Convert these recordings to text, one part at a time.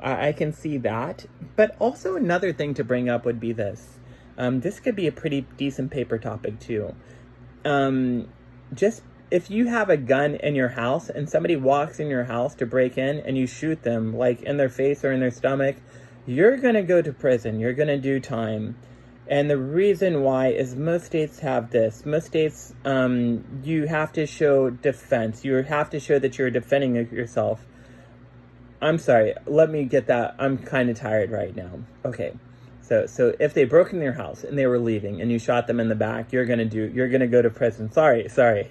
I can see that. But also another thing to bring up would be this. This could be a pretty decent paper topic too. Just if you have a gun in your house and somebody walks in your house to break in and you shoot them, like in their face or in their stomach, you're going to go to prison. You're going to do time. And the reason why is most states have this. Most states, you have to show defense. You have to show that you're defending yourself. I'm sorry, let me get that. I'm kind of tired right now. Okay. So if they broke in your house and they were leaving and you shot them in the back, you're going to go to prison. Sorry.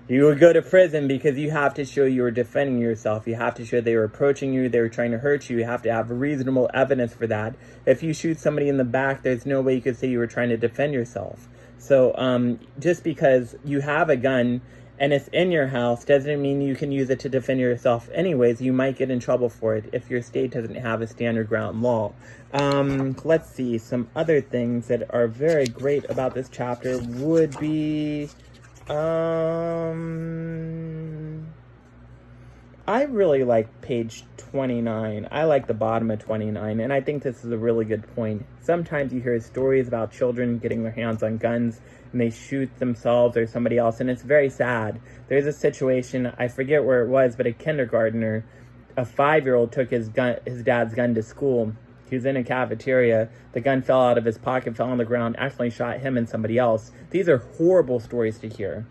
You would go to prison because you have to show you were defending yourself. You have to show they were approaching you, they were trying to hurt you. You have to have reasonable evidence for that. If you shoot somebody in the back, there's no way you could say you were trying to defend yourself. So just because you have a gun and it's in your house doesn't mean you can use it to defend yourself anyways. You might get in trouble for it if your state doesn't have a standard ground law. Let's see. Some other things that are very great about this chapter would be... I really like page 29. I like the bottom of 29, and I think this is a really good point. Sometimes you hear stories about children getting their hands on guns and they shoot themselves or somebody else, and it's very sad. There's a situation, I forget where it was, but a kindergartner, a 5-year-old took his dad's gun to school. He was in a cafeteria. The gun fell out of his pocket, fell on the ground, actually shot him and somebody else. These are horrible stories to hear.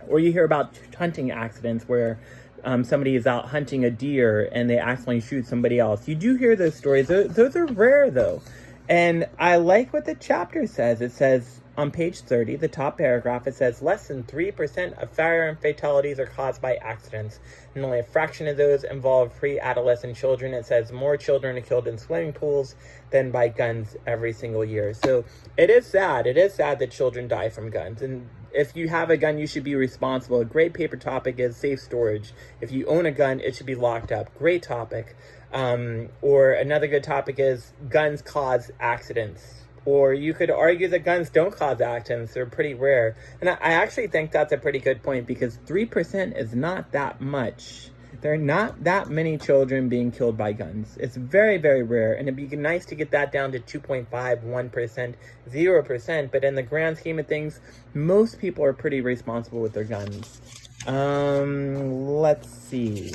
Or you hear about hunting accidents where somebody is out hunting a deer and they accidentally shoot somebody else. You do hear those stories. Those are rare, though. And I like what the chapter says. It says on page 30, the top paragraph, it says less than 3% of firearm fatalities are caused by accidents, and only a fraction of those involve pre-adolescent children. It says more children are killed in swimming pools than by guns every single year. So it is sad. It is sad that children die from guns. And if you have a gun, you should be responsible. A great paper topic is safe storage. If you own a gun, it should be locked up. Great topic. Or another good topic is guns cause accidents. Or you could argue that guns don't cause accidents. They're pretty rare. And I actually think that's a pretty good point because 3% is not that much. There are not that many children being killed by guns. It's very, very rare. And it'd be nice to get that down to 2.5, 1%, 0%. But in the grand scheme of things, most people are pretty responsible with their guns. Let's see.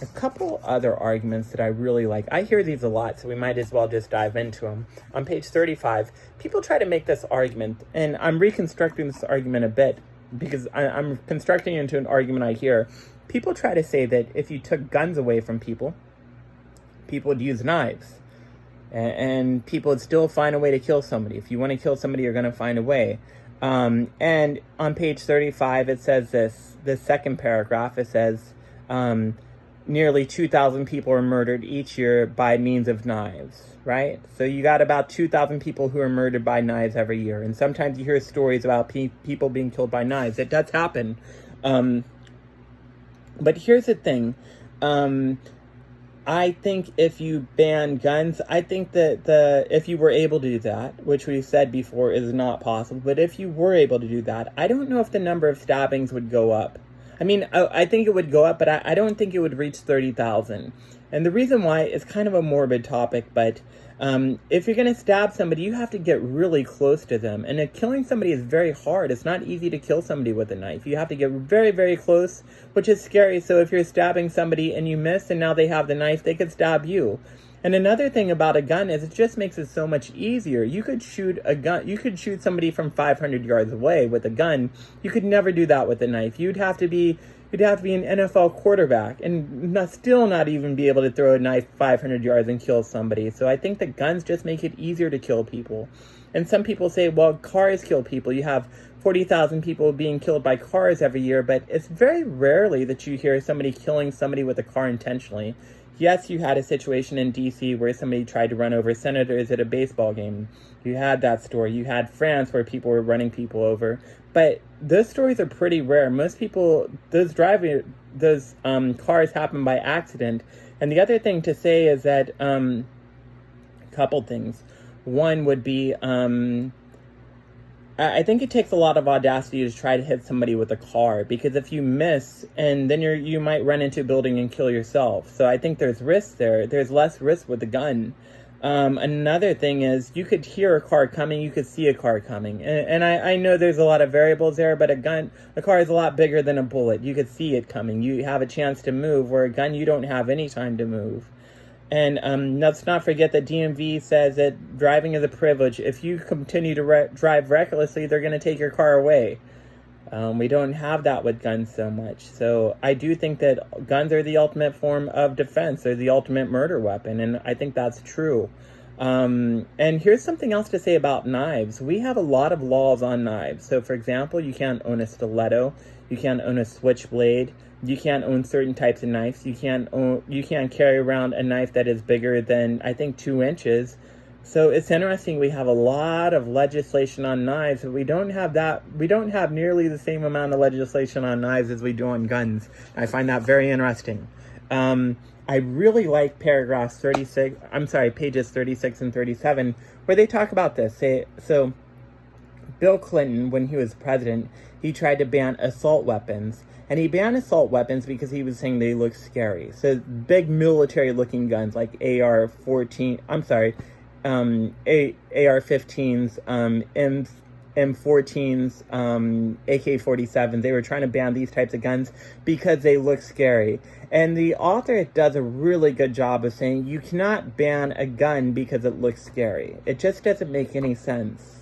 A couple other arguments that I really like. I hear these a lot, so we might as well just dive into them. On page 35, people try to make this argument, and I'm reconstructing this argument a bit because I'm constructing it into an argument I hear. People try to say that if you took guns away from people, people would use knives. And people would still find a way to kill somebody. If you want to kill somebody, you're going to find a way. And on page 35, it says this second paragraph, it says... nearly 2,000 people are murdered each year by means of knives, right? So you got about 2,000 people who are murdered by knives every year. And sometimes you hear stories about people being killed by knives. It does happen. But here's the thing. I think if you ban guns, I think that if you were able to do that, which we said before is not possible, but if you were able to do that, I don't know if the number of stabbings would go up. I mean, I think it would go up, but I don't think it would reach 30,000. And the reason why is kind of a morbid topic, but if you're going to stab somebody, you have to get really close to them. And killing somebody is very hard. It's not easy to kill somebody with a knife. You have to get very, very close, which is scary. So if you're stabbing somebody and you miss and now they have the knife, they could stab you. And another thing about a gun is it just makes it so much easier. You could shoot a gun. You could shoot somebody from 500 yards away with a gun. You could never do that with a knife. You'd have to be an NFL quarterback and still not even be able to throw a knife 500 yards and kill somebody. So I think that guns just make it easier to kill people. And some people say, well, cars kill people. You have 40,000 people being killed by cars every year, but it's very rarely that you hear somebody killing somebody with a car intentionally. Yes, you had a situation in D.C. where somebody tried to run over senators at a baseball game. You had that story. You had France where people were running people over. But those stories are pretty rare. Most people, those cars happen by accident. And the other thing to say is that, a couple things. One would be, I think it takes a lot of audacity to try to hit somebody with a car, because if you miss, and then you might run into a building and kill yourself. So I think there's risk there. There's less risk with a gun. Another thing is, you could hear a car coming, you could see a car coming. And I know there's a lot of variables there, but a car is a lot bigger than a bullet. You could see it coming. You have a chance to move, where a gun, you don't have any time to move. And let's not forget that DMV says that driving is a privilege. If you continue to drive recklessly, they're going to take your car away. We don't have that with guns so much. So I do think that guns are the ultimate form of defense. They're the ultimate murder weapon, and I think that's true. And here's something else to say about knives. We have a lot of laws on knives. So, for example, you can't own a stiletto. You can't own a switchblade. You can't own certain types of knives. You can't carry around a knife that is bigger than, I think, 2 inches. So it's interesting. We have a lot of legislation on knives, but we don't have nearly the same amount of legislation on knives as we do on guns. I find that very interesting. I really like pages 36 and 37, where they talk about this. So Bill Clinton, when he was president, he tried to ban assault weapons. And he banned assault weapons because he was saying they look scary. So big military-looking guns like AR-15s, M14s, AK-47s. They were trying to ban these types of guns because they look scary. And the author does a really good job of saying you cannot ban a gun because it looks scary. It just doesn't make any sense.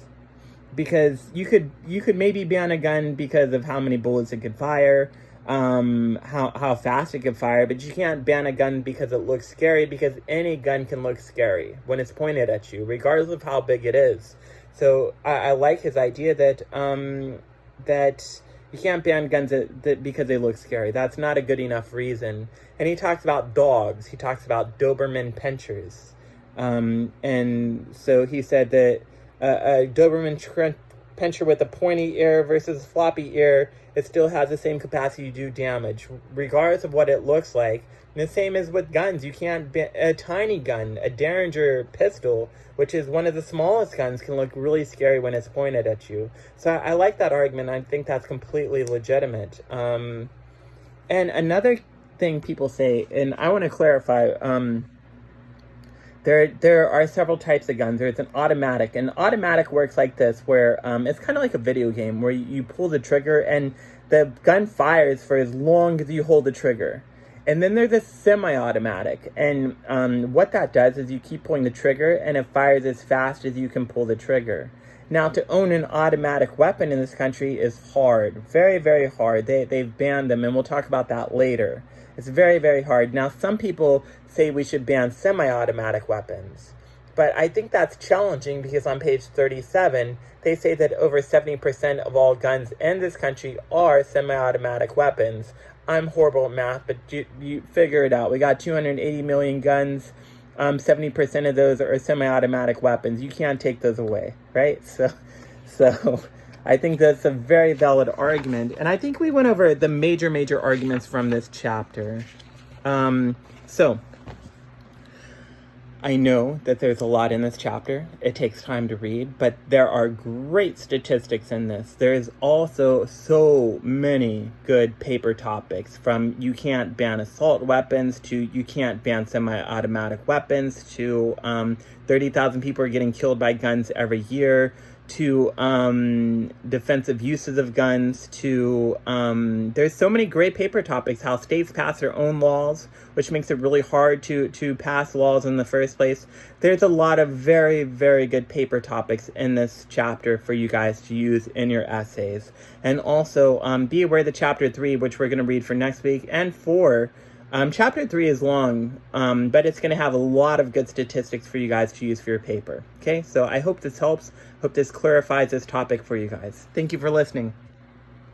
Because you could maybe ban a gun because of how many bullets it could fire, how fast it could fire, but you can't ban a gun because it looks scary, because any gun can look scary when it's pointed at you, regardless of how big it is. So I like his idea that that you can't ban guns because they look scary. That's not a good enough reason. And he talks about dogs. He talks about Doberman Pinschers. And so he said that a Doberman Pinscher with a pointy ear versus a floppy ear, it still has the same capacity to do damage, regardless of what it looks like. And the same is with guns. You can't ban a tiny gun, a Derringer pistol, which is one of the smallest guns, can look really scary when it's pointed at you. So I like that argument. I think that's completely legitimate. And another thing people say, and I want to clarify, There are several types of guns. There's an automatic. And automatic works like this, where it's kind of like a video game, where you pull the trigger and the gun fires for as long as you hold the trigger. And then there's a semi-automatic. And what that does is you keep pulling the trigger, and it fires as fast as you can pull the trigger. Now, to own an automatic weapon in this country is hard. Very, very hard. They've banned them, and we'll talk about that later. It's very, very hard. Now, some people say we should ban semi-automatic weapons. But I think that's challenging, because on page 37, they say that over 70% of all guns in this country are semi-automatic weapons. I'm horrible at math, but you figure it out. We got 280 million guns. 70% of those are semi-automatic weapons. You can't take those away, right? So I think that's a very valid argument. And I think we went over the major arguments from this chapter. So I know that there's a lot in this chapter. It takes time to read, but there are great statistics in this. There's also so many good paper topics, from you can't ban assault weapons to you can't ban semi-automatic weapons to 30,000 people are getting killed by guns every year, to defensive uses of guns, to there's so many great paper topics, how states pass their own laws, which makes it really hard to pass laws in the first place. There's a lot of very, very good paper topics in this chapter for you guys to use in your essays. And also be aware that chapter 3, which we're going to read for next week, and 4, chapter 3 is long, but it's going to have a lot of good statistics for you guys to use for your paper. Okay, so I hope this helps. Hope this clarifies this topic for you guys. Thank you for listening.